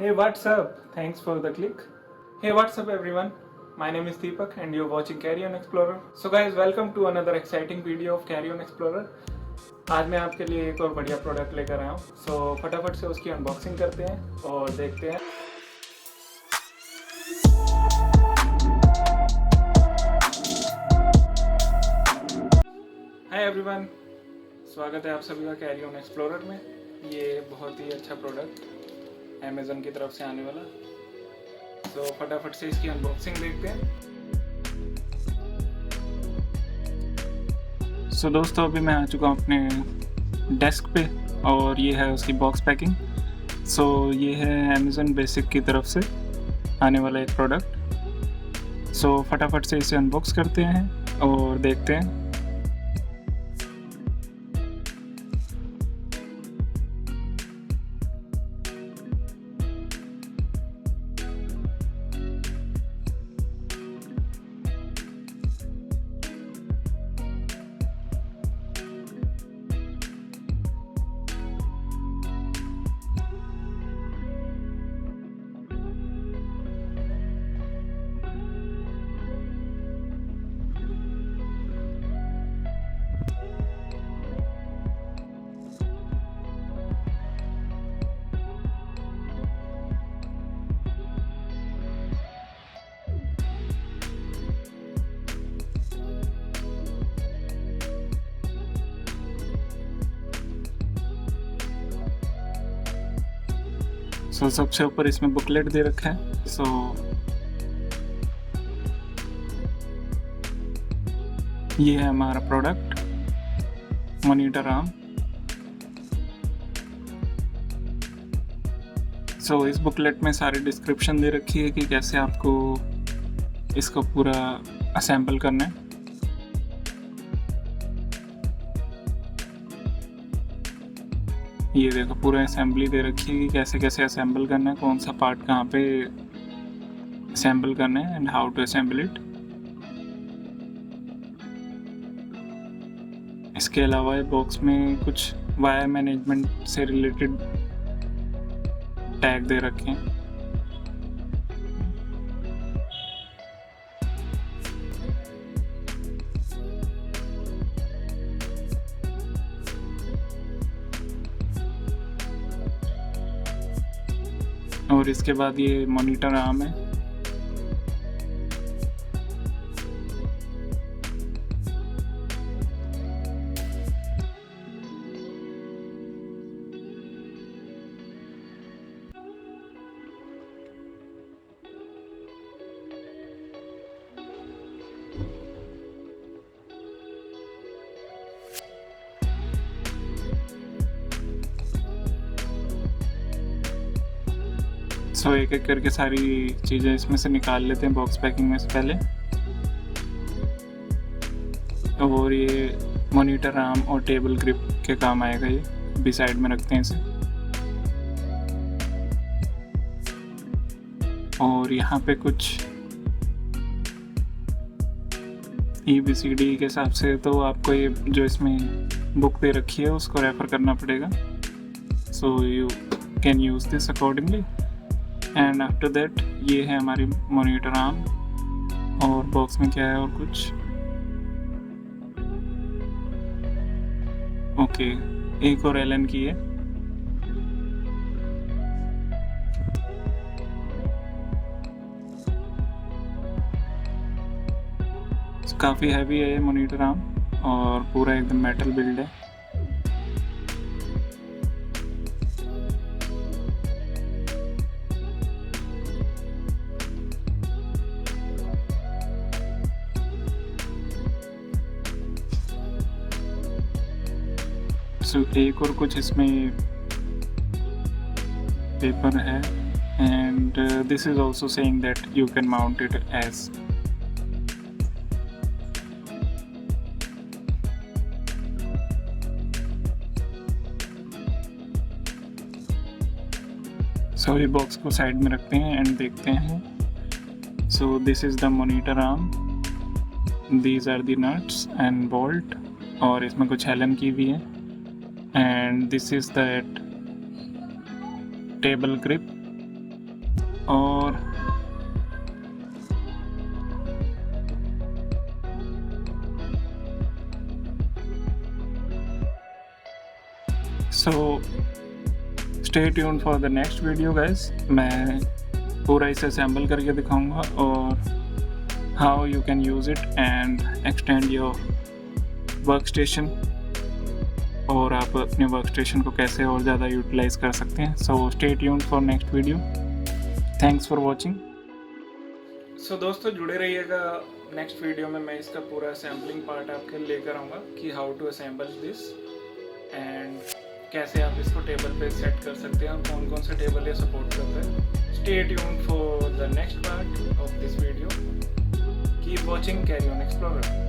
Hey, what's up? Thanks for the click. Hey, what's up, everyone? My name is Deepak, and you're watching Carry On Explorer. So, guys, welcome to another exciting video of Carry On Explorer. आज मैं आपके लिए एक और बढ़िया product लेकर आया हूँ. सो फटाफट से उसकी अनबॉक्सिंग करते हैं और देखते हैं. हाय एवरीवन, स्वागत है आप सभी का कैरी ऑन एक्सप्लोरर में. ये बहुत ही अच्छा प्रोडक्ट अमेज़न की तरफ से आने वाला. तो फटाफट से इसकी अनबॉक्सिंग देखते हैं. सो दोस्तों, अभी मैं आ चुका हूँ अपने डेस्क पे और ये है उसकी बॉक्स पैकिंग. सो ये है अमेज़न बेसिक की तरफ से आने वाला एक प्रोडक्ट. सो फटाफट से इसे अनबॉक्स करते हैं और देखते हैं. सो सबसे ऊपर इसमें बुकलेट दे रखा है. सो ये है हमारा प्रोडक्ट मॉनिटर आर्म. सो इस बुकलेट में सारी डिस्क्रिप्शन दे रखी है कि कैसे आपको इसको पूरा असेंबल करना है. ये देखो पूरा असेंबली दे रखी है कि कैसे कैसे असेंबल करना है, कौन सा पार्ट कहाँ पे असेंबल करना है and how to assemble it. इसके अलावा बॉक्स में कुछ वायर मैनेजमेंट से रिलेटेड टैग दे रखे हैं. और इसके बाद ये मॉनिटर आर्म है. सो एक एक करके सारी चीज़ें इसमें से निकाल लेते हैं बॉक्स पैकिंग में से पहले. और ये मॉनिटर आर्म और टेबल ग्रिप के काम आएगा. ये भी साइड में रखते हैं इसे. और यहाँ पे कुछ EBCD के हिसाब से तो आपको ये जो इसमें बुक दे रखी है उसको रेफ़र करना पड़ेगा. So you can use this accordingly. And after that ये है हमारी मॉनिटर आर्म. और बॉक्स में क्या है और कुछ ओके एक और एलन की है. काफ़ी हैवी है ये मॉनिटर आर्म और पूरा एकदम मेटल बिल्ड है. सो एक और कुछ इसमें पेपर है. And this is also saying that you can mount it as. So ये बॉक्स को साइड में रखते हैं एंड देखते हैं. So this is the monitor arm. These are the nuts and bolt. और इसमें कुछ हेलन की भी है. And this is that table grip और so stay tuned for the next video guys. मैं पूरा इसे असेंबल करके दिखाऊंगा और how you can use it and extend your workstation, और आप अपने वर्क स्टेशन को कैसे और ज़्यादा यूटिलाइज़ कर सकते हैं। So stay tuned for next video. Thanks for watching. So दोस्तों जुड़े रहिएगा, नेक्स्ट वीडियो में मैं इसका पूरा असेंबलिंग पार्ट आपके लेकर आऊँगा कि how to assemble this and कैसे आप इसको टेबल पे सेट कर सकते हैं और कौन कौन से टेबल ये सपोर्ट करते हैं। Stay tuned for the next part of this video. Keep watching carry on explorer.